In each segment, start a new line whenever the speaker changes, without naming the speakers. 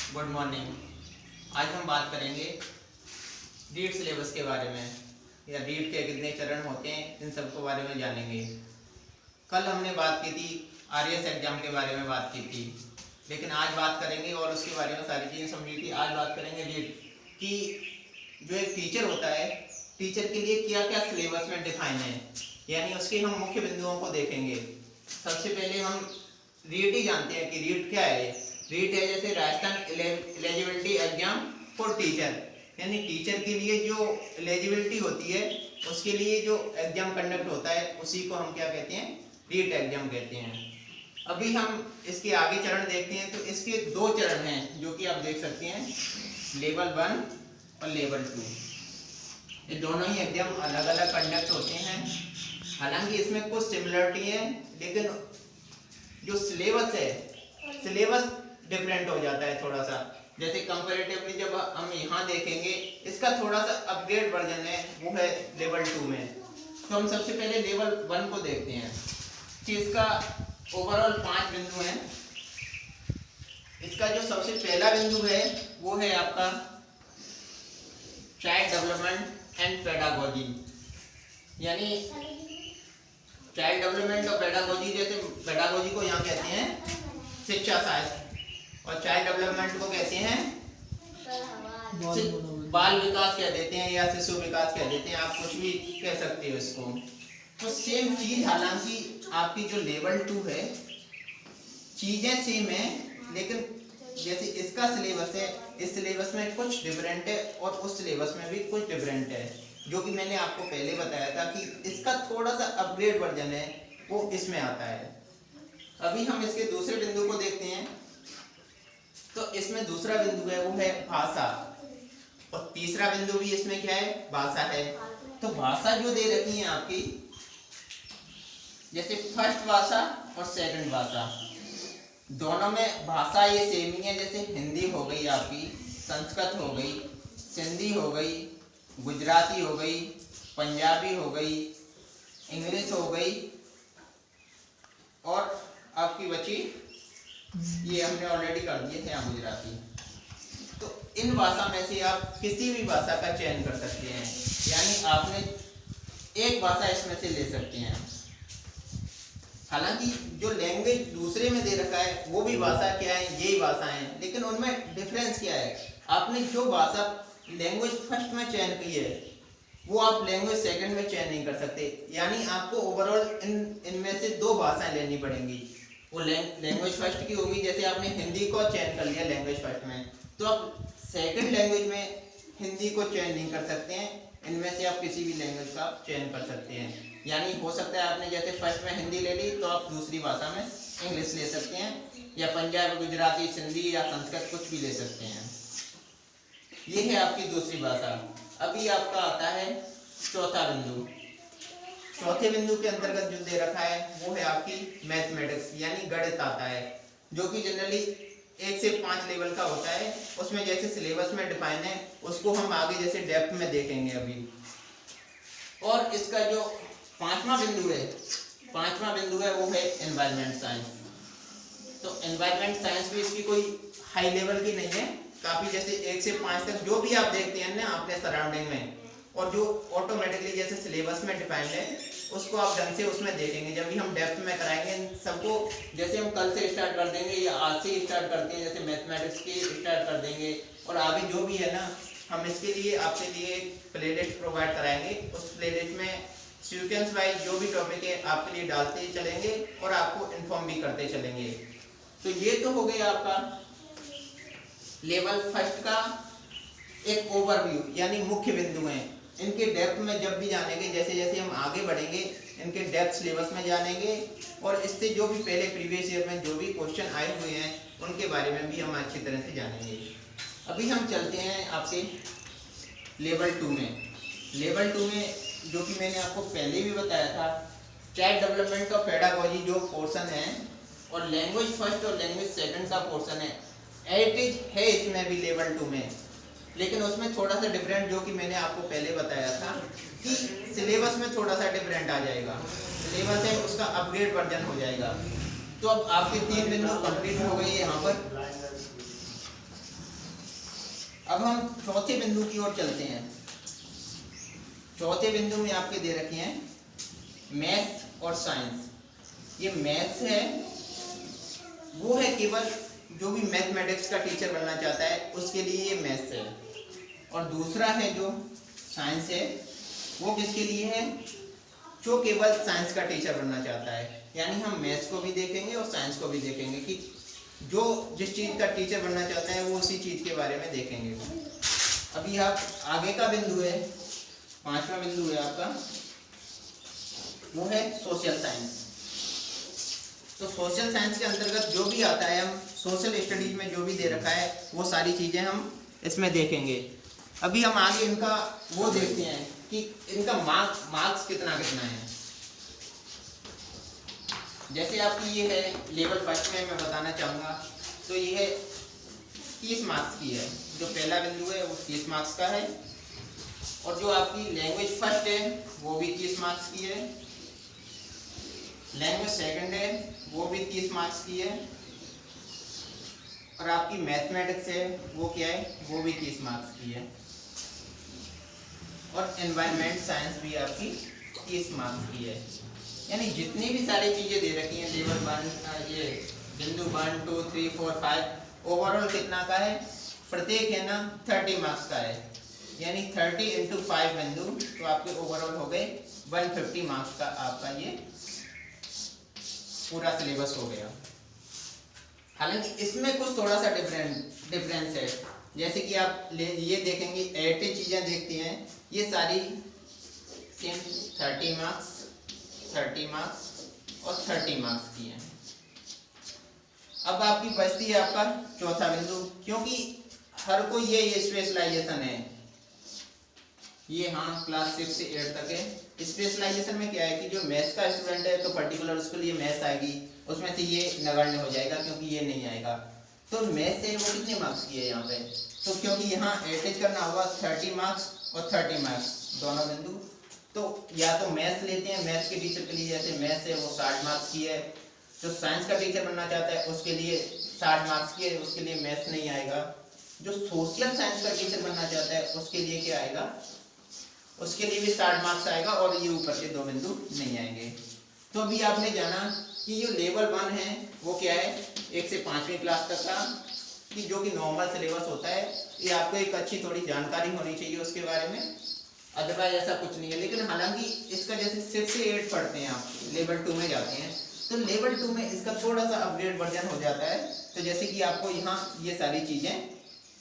Good morning. आज हम बात करेंगे रीट सिलेबस के बारे में, या रीट के कितने चरण होते हैं, इन सब के बारे में जानेंगे। कल हमने बात की थी आरएस एग्जाम के बारे में बात की थी, लेकिन आज बात करेंगे और उसके बारे में सारी चीज़ें समझी थी। आज बात करेंगे रीट की। जो एक टीचर होता है, टीचर के लिए क्या क्या सिलेबस में डिफाइन है, यानी उसके हम मुख्य बिंदुओं को देखेंगे। सबसे पहले हम रीट ही जानते हैं कि रीट क्या है। रीट है जैसे Rajasthan eligibility exam for teacher, यानी टीचर के लिए जो एलिजिबिलिटी होती है उसके लिए जो एग्जाम कंडक्ट होता है उसी को हम क्या कहते हैं, रीट एग्जाम कहते हैं। अभी हम इसके आगे चरण देखते हैं, तो इसके दो चरण हैं जो कि आप देख सकते हैं, लेवल 1 और लेवल 2। ये दोनों ही एग्जाम अलग अलग कंडक्ट होते हैं। हालांकि इसमें कुछ सिमिलरिटी है, लेकिन जो सिलेबस है, सिलेबस डिफरेंट हो जाता है थोड़ा सा। जैसे कंपैरेटिवली जब हम यहाँ देखेंगे, इसका थोड़ा सा अपग्रेड वर्जन है, वो है लेवल 2 में। तो हम सबसे पहले लेवल 1 को देखते हैं कि इसका ओवरऑल 5 बिंदु हैं। इसका जो सबसे पहला बिंदु है वो है आपका चाइल्ड डेवलपमेंट एंड पेडागोजी, यानी चाइल्ड डेवलपमेंट और पेडागोजी। जैसे पेडागोजी को यहाँ कहते हैं शिक्षा शास्त्र, और चाइल्ड डेवलपमेंट को कहते हैं बाल विकास कह देते हैं, या शिशु विकास कह देते हैं, आप कुछ भी कह सकते हो इसको। तो सेम चीज, हालांकि आपकी जो लेवल 2 है चीजें सेम है, लेकिन जैसे इसका सिलेबस है, इस सिलेबस में कुछ डिफरेंट है और उस सिलेबस में भी कुछ डिफरेंट है, जो कि मैंने आपको पहले बताया था कि इसका थोड़ा सा अपग्रेड वर्जन है, वो इसमें आता है। अभी हम इसके दूसरे बिंदु को देखते हैं, तो इसमें दूसरा बिंदु है वो है भाषा, और तीसरा बिंदु भी इसमें क्या है, भाषा है। तो भाषा जो दे रखी है आपकी, जैसे फर्स्ट भाषा और सेकंड भाषा, दोनों में भाषा ये सेम ही है। जैसे हिंदी हो गई आपकी, संस्कृत हो गई, सिंधी हो गई, गुजराती हो गई, पंजाबी हो गई, इंग्लिश हो गई, और आपकी बची ये हमने ऑलरेडी कर दिए थे यहाँ गुजराती। तो इन भाषा में से आप किसी भी भाषा का चयन कर सकते हैं, यानी आपने एक भाषा इसमें से ले सकते हैं। हालांकि जो लैंग्वेज दूसरे में दे रखा है वो भी भाषा क्या है, यही भाषा है, लेकिन उनमें डिफरेंस क्या है। आपने जो भाषा लैंग्वेज फर्स्ट में चयन की है वो आप लैंग्वेज सेकंड में चयन नहीं कर सकते, यानी आपको ओवरऑल इनमें से 2 भाषाएं लेनी पड़ेंगी। वो लैंग्वेज फर्स्ट की होगी, जैसे आपने हिंदी को चयन कर लिया लैंग्वेज फर्स्ट में, तो आप सेकंड लैंग्वेज में हिंदी को चयन नहीं कर सकते हैं। इनमें से आप किसी भी लैंग्वेज का चयन कर सकते हैं, यानी हो सकता है आपने जैसे फर्स्ट में हिंदी ले ली तो आप दूसरी भाषा में इंग्लिश ले सकते हैं, या पंजाबी, गुजराती, सिंधी या संस्कृत कुछ भी ले सकते हैं। ये है आपकी दूसरी भाषा। अभी आपका आता है चौथा बिंदु। चौथे बिंदु के अंतर्गत जो दे रखा है वो है आपकी मैथमेटिक्स, यानी गणित आता है, जो कि जनरली 1 से 5 लेवल का होता है। उसमें जैसे सिलेबस में डिफाइन है, उसको हम आगे जैसे डेप्थ में देखेंगे अभी। और इसका जो पांचवा बिंदु है वो है एनवायरनमेंट साइंस। तो एनवायरनमेंट साइंस भी इसकी कोई हाई लेवल की नहीं है, काफी जैसे 1 से 5 तक जो भी आप देखते हैं ना अपने सराउंडिंग में, और जो ऑटोमेटिकली जैसे सिलेबस में डिफाइंड है उसको आप ढंग से उसमें देखेंगे। जब भी हम डेप्थ में कराएंगे सबको, जैसे हम कल से स्टार्ट कर देंगे या आज से स्टार्ट करते हैं, जैसे मैथमेटिक्स की स्टार्ट कर देंगे, और आगे जो भी है ना, हम इसके लिए आपके लिए प्लेलिस्ट प्रोवाइड कराएंगे। उस प्लेलिस्ट में सीक्वेंस वाइज जो भी टॉपिक है आपके लिए डालते ही चलेंगे और आपको इन्फॉर्म भी करते चलेंगे। तो ये तो हो गया आपका लेवल फर्स्ट का एक ओवरव्यू, यानी मुख्य बिंदु हैं। इनके डेप्थ में जब भी जानेंगे, जैसे जैसे हम आगे बढ़ेंगे इनके डेप्थ सिलेबस में जानेंगे, और इससे जो भी पहले प्रीवियस ईयर में जो भी क्वेश्चन आए हुए हैं उनके बारे में भी हम अच्छी तरह से जानेंगे। अभी हम चलते हैं आपके लेवल 2 में। लेवल 2 में जो कि मैंने आपको पहले भी बताया था, चाइल्ड डेवलपमेंट का पेडागोजी जो पोर्शन है, और लैंग्वेज फर्स्ट और लैंग्वेज सेकंड का पोर्शन है, एट है इसमें भी लेवल 2 में, लेकिन उसमें थोड़ा सा डिफरेंट, जो कि मैंने आपको पहले बताया था कि सिलेबस में थोड़ा सा डिफरेंट आ जाएगा। सिलेबस है उसका अपग्रेड वर्जन हो जाएगा। तो अब आपके 3 बिंदु कंप्लीट हो गए यहाँ पर। अब हम चौथे बिंदु की ओर चलते हैं। चौथे बिंदु में आपके दे रखे हैं मैथ और साइंस। ये मैथ्स है, वो है केवल जो भी मैथमेटिक्स का टीचर बनना चाहता है उसके लिए ये मैथ्स है। और दूसरा है जो साइंस है, वो किसके लिए है, जो केवल साइंस का टीचर बनना चाहता है। यानी हम मैथ्स को भी देखेंगे और साइंस को भी देखेंगे कि जो जिस चीज़ का टीचर बनना चाहता है वो उसी चीज़ के बारे में देखेंगे। अभी आप आगे का बिंदु है, पांचवा बिंदु है आपका, वो है सोशल साइंस। तो सोशल साइंस के अंतर्गत जो भी आता है, हम सोशल स्टडीज में जो भी दे रखा है वो सारी चीज़ें हम इसमें देखेंगे। अभी हम आगे इनका वो देखते हैं कि इनका मार्क्स कितना कितना है। जैसे आपकी ये है लेवल फर्स्ट में मैं बताना चाहूँगा, तो ये है 30 मार्क्स की है। जो पहला बिंदु है वो 30 मार्क्स का है। और जो आपकी लैंग्वेज फर्स्ट है वो भी 30 मार्क्स की है। लैंग्वेज सेकंड है वो भी 30 मार्क्स की है। और आपकी मैथमेटिक्स है वो क्या है, वो भी 30 मार्क्स की है। और एनवायरनमेंट साइंस भी आपकी 30 मार्क्स की है। यानी जितनी भी सारी चीज़ें दे रखी हैं लेवल 1, ये बिंदु 1, 2, 3, 4, 5, ओवरऑल कितना का है, प्रत्येक है ना 30 मार्क्स का है। यानी 30 × 5 बिंदु, तो आपके ओवरऑल हो गए 150 मार्क्स का आपका ये पूरा सिलेबस हो गया। हालांकि इसमें कुछ थोड़ा सा डिफरेंस है। जैसे कि आप ये देखेंगे 80 चीज़ें देखती हैं, ये सारी सेम 30 मार्क्स, 30 मार्क्स और 30 मार्क्स की हैं। अब आपकी बचती है आपका चौथा बिंदु, क्योंकि हर कोई ये स्पेशलाइजेशन है, ये हाँ क्लास 6 से 8 तक है। स्पेशलाइजेशन में क्या है कि जो मैथ्स का स्टूडेंट है तो पर्टिकुलर उसके लिए मैथ्स आएगी, उसमें से ये नगण्य हो जाएगा क्योंकि ये नहीं आएगा। तो मैथ्स है वो कितने मार्क्स की है यहाँ पे, तो क्योंकि यहाँ एवरेज करना होगा 30 मार्क्स और 30 मार्क्स दोनों बिंदु, तो या तो मैथ्स लेते हैं, मैथ्स के टीचर के लिए जैसे मैथ्स है वो 60 मार्क्स की है। जो साइंस का टीचर बनना चाहता है उसके लिए 60 मार्क्स की है, उसके लिए मैथ्स नहीं आएगा। जो सोशल साइंस का टीचर बनना चाहता है उसके लिए क्या आएगा, उसके लिए भी 60 मार्क्स आएगा और ये ऊपर के 2 बिंदु नहीं आएंगे। तो अभी आपने जाना कि जो लेवल 1 है वो क्या है, 1 से 5वीं क्लास तक का, कि जो कि नॉर्मल सिलेबस होता है। ये आपको एक अच्छी थोड़ी जानकारी होनी चाहिए उसके बारे में, अदरवाइज ऐसा कुछ नहीं है। लेकिन हालांकि इसका जैसे 6 से 8 पढ़ते हैं आप, लेवल 2 में जाते हैं, तो लेवल 2 में इसका थोड़ा सा अपग्रेड वर्जन हो जाता है। तो जैसे कि आपको यहाँ ये सारी चीज़ें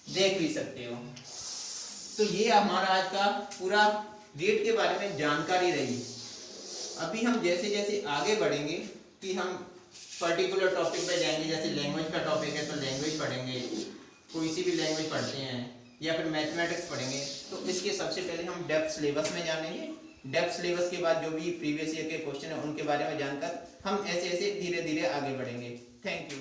देख भी सकते हो। तो ये हमारा आज का पूरा रेट के बारे में जानकारी रही। अभी हम जैसे जैसे आगे बढ़ेंगे कि हम पर्टिकुलर टॉपिक पे जाएंगे, जैसे लैंग्वेज का टॉपिक है तो लैंग्वेज पढ़ेंगे, कोई सी भी लैंग्वेज पढ़ते हैं, या फिर मैथमेटिक्स पढ़ेंगे, तो इसके सबसे पहले हम डेप्थ सिलेबस में जानेंगे। डेप्थ सिलेबस के बाद जो भी प्रीवियस ईयर के क्वेश्चन है उनके बारे में जानकर हम ऐसे ऐसे धीरे धीरे आगे बढ़ेंगे। Thank you.